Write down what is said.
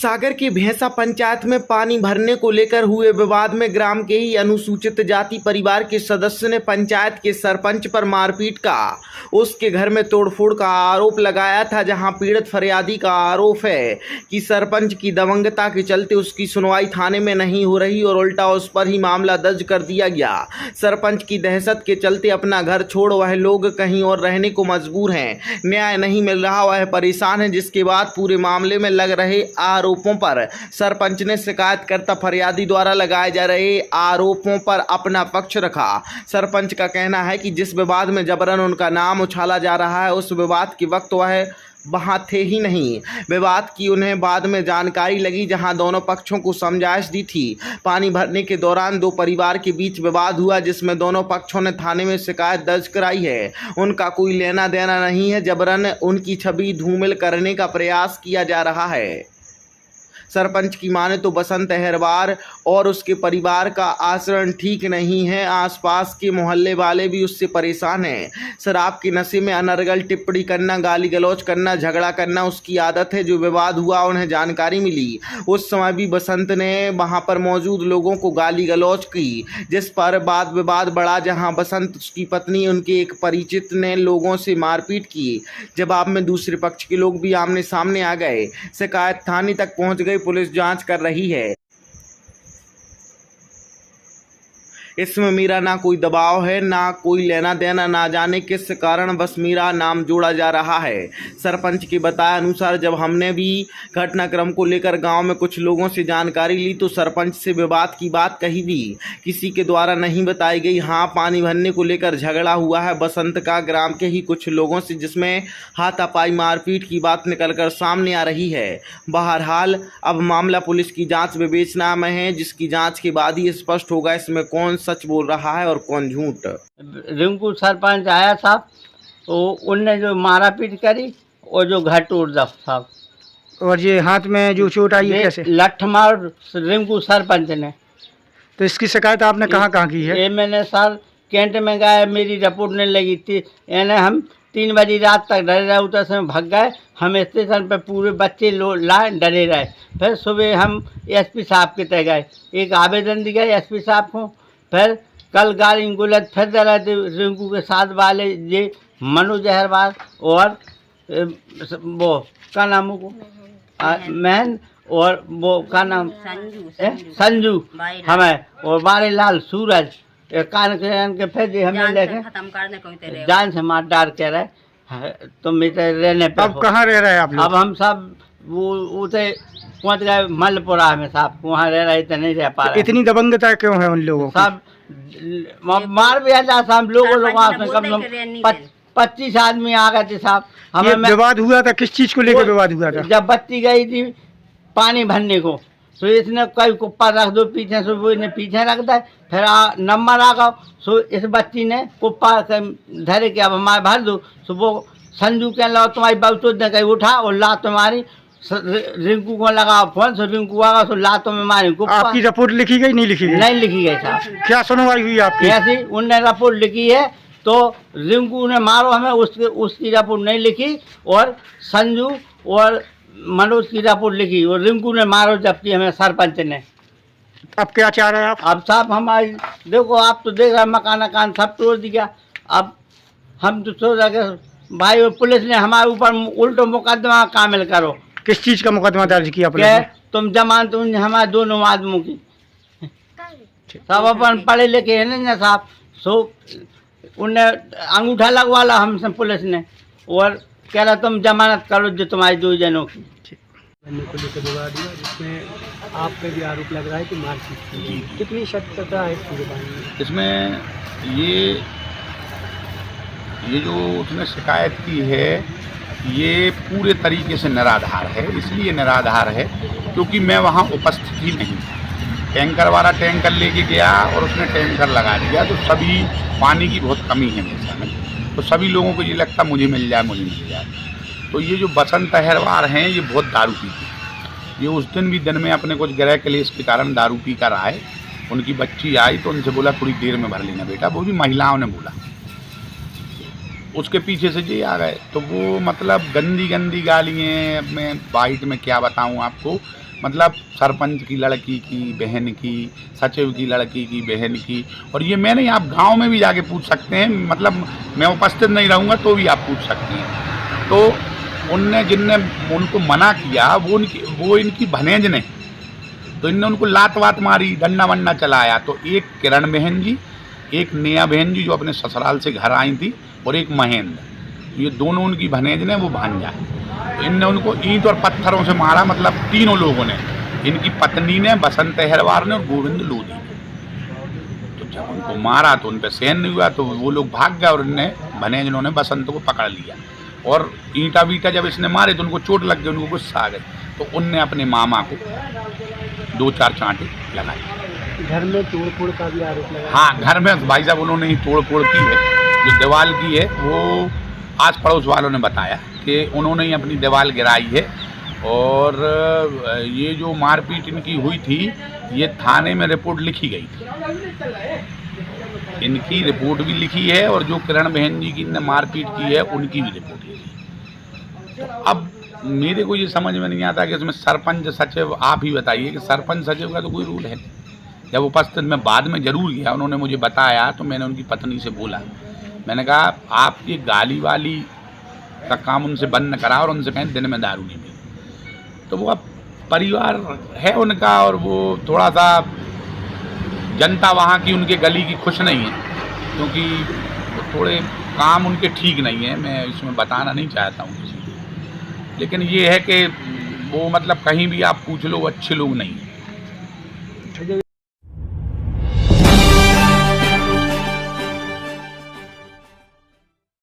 सागर की भैंसा पंचायत में पानी भरने को लेकर हुए विवाद में ग्राम के ही अनुसूचित जाति परिवार के सदस्य ने पंचायत के सरपंच पर मारपीट का, उसके घर में तोड़फोड़ का आरोप लगाया था। जहां पीड़ित फरियादी का आरोप है कि सरपंच की दबंगता के चलते उसकी सुनवाई थाने में नहीं हो रही और उल्टा उस पर ही मामला दर्ज कर दिया गया। सरपंच की दहशत के चलते अपना घर छोड़ वह लोग कहीं और रहने को मजबूर हैं। न्याय नहीं मिल रहा, वह परेशान है, जिसके बाद पूरे मामले में लग रहे आरोपों पर सरपंच ने शिकायतकर्ता फरियादी द्वारा लगाए जा रहे आरोपों पर अपना पक्ष रखा। सरपंच का कहना है कि जिस विवाद में जबरन उनका नाम उछाला जा रहा है, उस विवाद के वक्त वह वहाँ थे ही नहीं। विवाद की उन्हें बाद में जानकारी लगी, जहां दोनों पक्षों को समझाइश दी थी। पानी भरने के दौरान दो परिवार के बीच विवाद हुआ, जिसमें दोनों पक्षों ने थाने में शिकायत दर्ज कराई है। उनका कोई लेना देना नहीं है, जबरन उनकी छवि धूमिल करने का प्रयास किया जा रहा है। सरपंच की माने तो बसंत अहरवार और उसके परिवार का आचरण ठीक नहीं है। आसपास के मोहल्ले वाले भी उससे परेशान हैं। शराब के नशे में अनर्गल टिप्पणी करना, गाली गलौज करना, झगड़ा करना उसकी आदत है। जो विवाद हुआ उन्हें जानकारी मिली, उस समय भी बसंत ने वहां पर मौजूद लोगों को गाली गलौज की, जिस पर वाद विवाद बढ़ा। जहां बसंत, उसकी पत्नी, उनके एक परिचित ने लोगों से मारपीट की। जवाब में दूसरे पक्ष के लोग भी आमने सामने आ गए। शिकायत थाने तक पहुंच गई, पुलिस जांच कर रही है। इसमें मेरा ना कोई दबाव है, ना कोई लेना देना, ना जाने किस कारण बस मेरा नाम जोड़ा जा रहा है। सरपंच के बताए अनुसार जब हमने भी घटनाक्रम को लेकर गांव में कुछ लोगों से जानकारी ली तो सरपंच से विवाद की बात कही भी किसी के द्वारा नहीं बताई गई। हाँ, पानी भरने को लेकर झगड़ा हुआ है बसंत का ग्राम के ही कुछ लोगों से, जिसमें हाथापाई मारपीट की बात निकलकर सामने आ रही है। बहरहाल अब मामला पुलिस की जांच विवेचना में है, जिसकी जांच के बाद ही स्पष्ट होगा इसमें कौन सच बोल रहा है और कौन झूठ। रिंकू सरपंच आया साहब, तो उनने जो मारा पीट करी और जो घर तोड़ दा साहब। और ये हाथ में जो चोट आई है कैसे? लठ मार रिंकू सरपंच ने। तो इसकी शिकायत आपने कहाँ की है? ये मैंने सर कैंट में गया, मेरी रिपोर्ट नहीं लगी थी। यानी हम 3 बजे रात तक डरे रहे, उधर से भाग गए। हम स्टेशन पे पूरे बच्चे लाए, डरे रहे। फिर सुबह हम एसपी साहब के तय गए, एक आवेदन दी गए एसपी साहब को। फिर कल गाड़ी गुलत फिर रहे थे रिंकू के साथ वाले ये मनोज अहरवाल और वो क्या नाम को महन और वो क्या नाम संजू हमें और बारे लाल सूरज कान के फिर हमें लेके जान से मार डार कह रहे तुम इधर रहने पे। अब कहाँ रह रहे हैं आप लोग? अब हम सब वो उसे पहुँच गए मलपुरा में साहब, वहाँ रह रहे थे, नहीं रह पा रहे। इतनी दबंगता क्यों है उन लोगों की? सब मार भी आता साहब, लोग कम से कम 25 आदमी आ गए थे साहब। हमें विवाद हुआ था, किस चीज को लेकर विवाद हुआ था? जब बत्ती गई थी पानी भरने को, तो इसने कोई कुप्पा रख दो पीछे से, वो इन्हें पीछे रख दे। फिर नंबर आ गया, सो इस बच्ची ने कुप्पा धरे के अब हमारे भर दो। सो वो संजू के ला तुम्हारी बहुतो ने कहीं उठा और ला तुम्हारी रिंकू को लगा फोन, सो रिंकू आगा सो लातों में मारी। आपकी रिपोर्ट लिखी गई? नहीं लिखी गई? नहीं लिखी गई साहब। क्या सुनवाई हुई आपकी? ऐसी उनने रिपोर्ट लिखी है, तो रिंकू ने मारो हमें, उसकी रिपोर्ट नहीं लिखी, और संजू और मनोज की रिपोर्ट लिखी, और रिंकू ने मारो जबकि हमें सरपंच ने। अब क्या चाह रहे हैं आप? अब साहब हमारी देखो, आप तो देख रहे हैं मकान सब तोड़ दिया। अब हम तो सोच रहे भाई, पुलिस ने हमारे ऊपर उल्टो मुकदमा कामिल करो। किस चीज का मुकदमा दर्ज किया पुलिस ने? तुम जमानत हमारे दोनों आदमों की सब अपन पढ़े लिखे है ना साहब। सो उनने अंगूठा लगवा ला हमसे पुलिस ने, और कह रहा तुम जमानत करो जो तुम्हारी 2 जनों की। को लेकर विवाद हुआ, जिसमें आप पे भी आरोप लग रहा है कि मारपीट। कितनी सत्यता है इस पूरे बारे में? इसमें ये जो उसने शिकायत की है, ये पूरे तरीके से निराधार है। इसलिए निराधार है क्योंकि मैं वहाँ उपस्थित ही नहीं। टैंकर वाला टैंकर लेके गया और उसने टैंकर लगा दिया, तो सभी पानी की बहुत कमी है मेरे में, तो सभी लोगों को ये लगता मुझे मिल जाए। तो ये जो बसंत अहरवार हैं, ये बहुत दारू पीते हैं। ये उस दिन भी दिन में अपने कुछ गृह क्लेश के कारण दारू पी कर आए। उनकी बच्ची आई तो उनसे बोला थोड़ी देर में भर लेना बेटा, वो भी महिलाओं ने बोला। उसके पीछे से ये आ गए, तो वो मतलब गंदी गंदी गालियाँ, मैं बाइट में क्या बताऊँ आपको, मतलब सरपंच की लड़की की बहन की, सचिव की लड़की की बहन की। और ये मैं नहीं, आप गांव में भी जाके पूछ सकते हैं, मतलब मैं उपस्थित नहीं रहूँगा तो भी आप पूछ सकते हैं। तो उनने जिनने उनको मना किया वो इनकी भनेज ने, तो इनने उनको लात वात मारी, डंडा वंडा चलाया। तो एक किरण बहन जी, एक नेहा बहन जी जो अपने ससुराल से घर आई थी, और एक महेंद्र, ये दोनों उनकी भनेज ने, वो भांजा है। तो इनने उनको ईंट और पत्थरों से मारा, मतलब तीनों लोगों ने, इनकी पत्नी ने, बसंत अहरवार ने और गोविंद लोधी ने। तो जब उनको मारा तो उन पर सहन नहीं हुआ, तो वो लोग भाग गए और इनने भनेजनों ने बसंत को पकड़ लिया। और ईंटा बीटा जब इसने मारे तो उनको चोट लग गई, उनको गुस्सा आ गई, तो उनने अपने मामा को 2-4 चांटे लगाई। घर में तोड़फोड़ का भी आरोप लगा। हाँ, घर में भाई साहब उन्होंने ही तोड़-फोड़ की है। जो दीवार की है वो आस पड़ोस वालों ने बताया कि उन्होंने ही अपनी दीवार गिराई है। और ये जो मारपीट इनकी हुई थी, ये थाने में रिपोर्ट लिखी गई थी, इनकी रिपोर्ट भी लिखी है, और जो किरण बहन जी की ने मारपीट की है उनकी भी रिपोर्ट लिखी। तो अब मेरे को ये समझ में नहीं आता कि इसमें सरपंच सचिव, आप ही बताइए कि सरपंच सचिव का तो कोई रूल है नहीं। जब उपस्थित मैं बाद में ज़रूर गया, उन्होंने मुझे बताया, तो मैंने उनकी पत्नी से बोला, मैंने कहा आप ये गाली वाली का काम उनसे बंद न करा और उनसे कहें दिन में दारू नहीं पी। तो वो अब परिवार है उनका, और वो थोड़ा सा जनता वहाँ की उनके गली की खुश नहीं है, क्योंकि थोड़े काम उनके ठीक नहीं है। मैं इसमें बताना नहीं चाहता हूँ किसी को, लेकिन ये है कि वो मतलब कहीं भी आप पूछ लो, वो अच्छे लोग नहीं हैं।